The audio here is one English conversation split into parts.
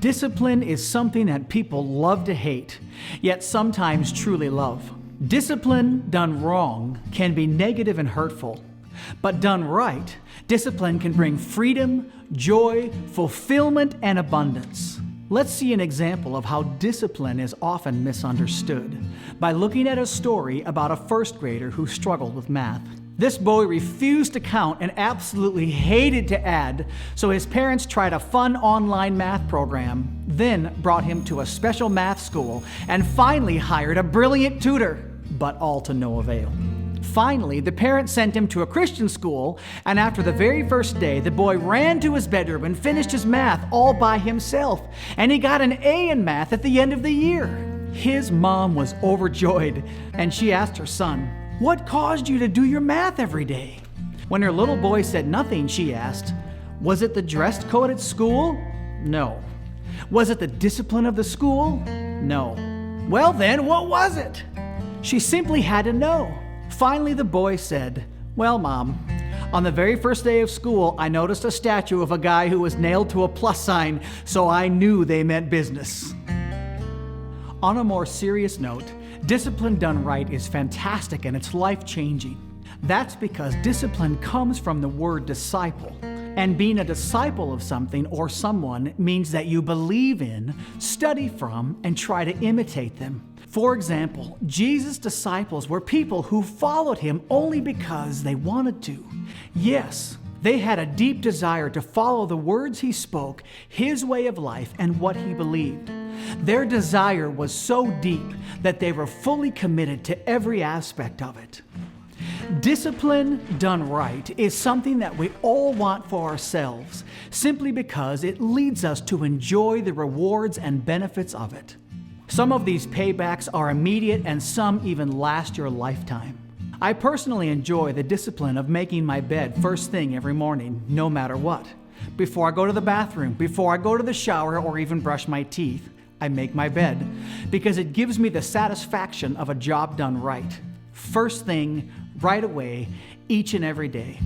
Discipline is something that people love to hate, yet sometimes truly love. Discipline done wrong can be negative and hurtful, but done right, discipline can bring freedom, joy, fulfillment, and abundance. Let's see an example of how discipline is often misunderstood by looking at a story about a first grader who struggled with math. This boy refused to count and absolutely hated to add, so his parents tried a fun online math program, then brought him to a special math school, and finally hired a brilliant tutor, but all to no avail. Finally, the parents sent him to a Christian school, and after the very first day, the boy ran to his bedroom and finished his math all by himself, and he got an A in math at the end of the year. His mom was overjoyed, and she asked her son, "What caused you to do your math every day?" When her little boy said nothing, she asked, "Was it the dress code at school?" "No." "Was it the discipline of the school?" "No." "Well then, what was it?" She simply had to know. Finally, the boy said, "Well, Mom, on the very first day of school, I noticed a statue of a guy who was nailed to a plus sign, so I knew they meant business." On a more serious note, discipline done right is fantastic and it's life-changing. That's because discipline comes from the word disciple. And being a disciple of something or someone means that you believe in, study from, and try to imitate them. For example, Jesus' disciples were people who followed him only because they wanted to. Yes, they had a deep desire to follow the words he spoke, his way of life, and what he believed. Their desire was so deep that they were fully committed to every aspect of it. Discipline done right is something that we all want for ourselves, simply because it leads us to enjoy the rewards and benefits of it. Some of these paybacks are immediate and some even last your lifetime. I personally enjoy the discipline of making my bed first thing every morning, no matter what. Before I go to the bathroom, before I go to the shower, or even brush my teeth, I make my bed because it gives me the satisfaction of a job done right. First thing, right away, each and every day.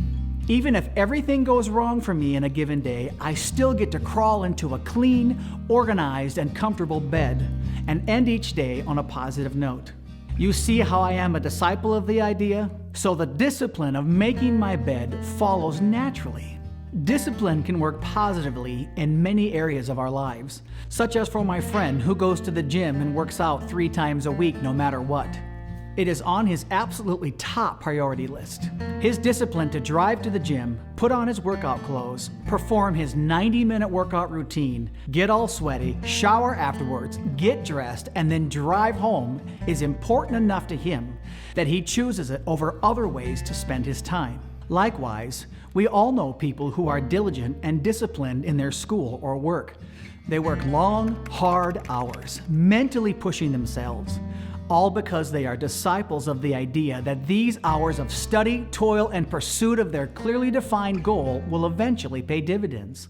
Even if everything goes wrong for me in a given day, I still get to crawl into a clean, organized, and comfortable bed and end each day on a positive note. You see how I am a disciple of the idea? So the discipline of making my bed follows naturally. Discipline can work positively in many areas of our lives, such as for my friend who goes to the gym and works out 3 times a week no matter what. It is on his absolutely top priority list. His discipline to drive to the gym, put on his workout clothes, perform his 90-minute workout routine, get all sweaty, shower afterwards, get dressed, and then drive home is important enough to him that he chooses it over other ways to spend his time. Likewise, we all know people who are diligent and disciplined in their school or work. They work long, hard hours, mentally pushing themselves, all because they are disciples of the idea that these hours of study, toil, and pursuit of their clearly defined goal will eventually pay dividends.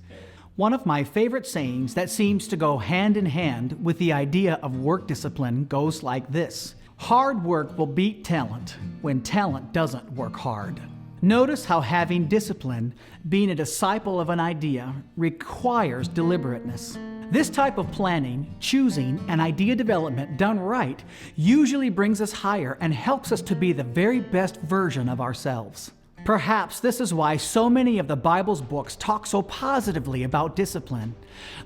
One of my favorite sayings that seems to go hand in hand with the idea of work discipline goes like this: hard work will beat talent when talent doesn't work hard. Notice how having discipline, being a disciple of an idea, requires deliberateness. This type of planning, choosing, and idea development done right usually brings us higher and helps us to be the very best version of ourselves. Perhaps this is why so many of the Bible's books talk so positively about discipline.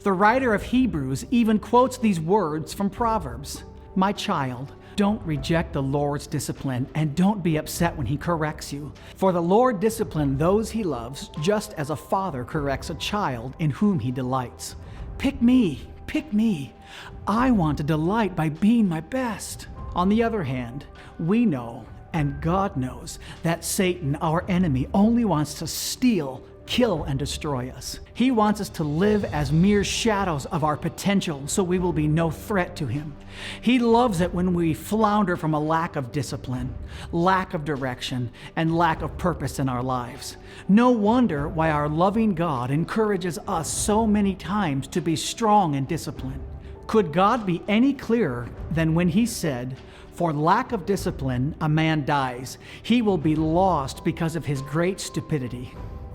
The writer of Hebrews even quotes these words from Proverbs: "My child, don't reject the Lord's discipline and don't be upset when He corrects you. For the Lord disciplines those He loves, just as a father corrects a child in whom He delights." Pick me, pick me. I want to delight by being my best. On the other hand, we know, and God knows, that Satan, our enemy, only wants to steal, kill, and destroy us. He wants us to live as mere shadows of our potential so we will be no threat to him. He loves it when we flounder from a lack of discipline, lack of direction, and lack of purpose in our lives. No wonder why our loving God encourages us so many times to be strong and disciplined. Could God be any clearer than when He said, "For lack of discipline, a man dies. He will be lost because of his great stupidity."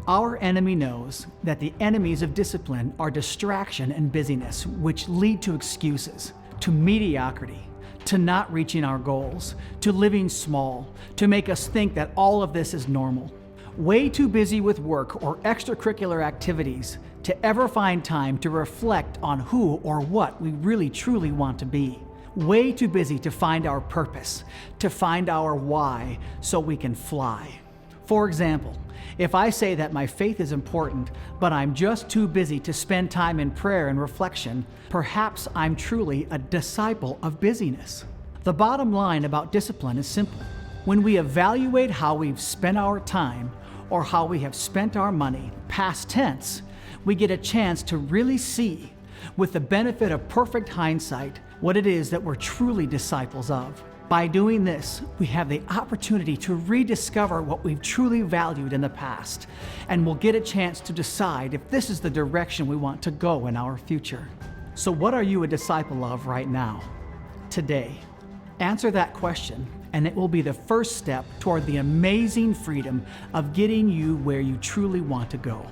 Our enemy knows that the enemies of discipline are distraction and busyness, which lead to excuses, to mediocrity, to not reaching our goals, to living small, to make us think that all of this is normal. Way too busy with work or extracurricular activities to ever find time to reflect on who or what we really truly want to be. Way too busy to find our purpose, to find our why, so we can fly. For example, if I say that my faith is important, but I'm just too busy to spend time in prayer and reflection, perhaps I'm truly a disciple of busyness. The bottom line about discipline is simple. When we evaluate how we've spent our time or how we have spent our money, past tense, we get a chance to really see, with the benefit of perfect hindsight, what it is that we're truly disciples of. By doing this, we have the opportunity to rediscover what we've truly valued in the past, and we'll get a chance to decide if this is the direction we want to go in our future. So what are you a disciple of right now, today? Answer that question, and it will be the first step toward the amazing freedom of getting you where you truly want to go.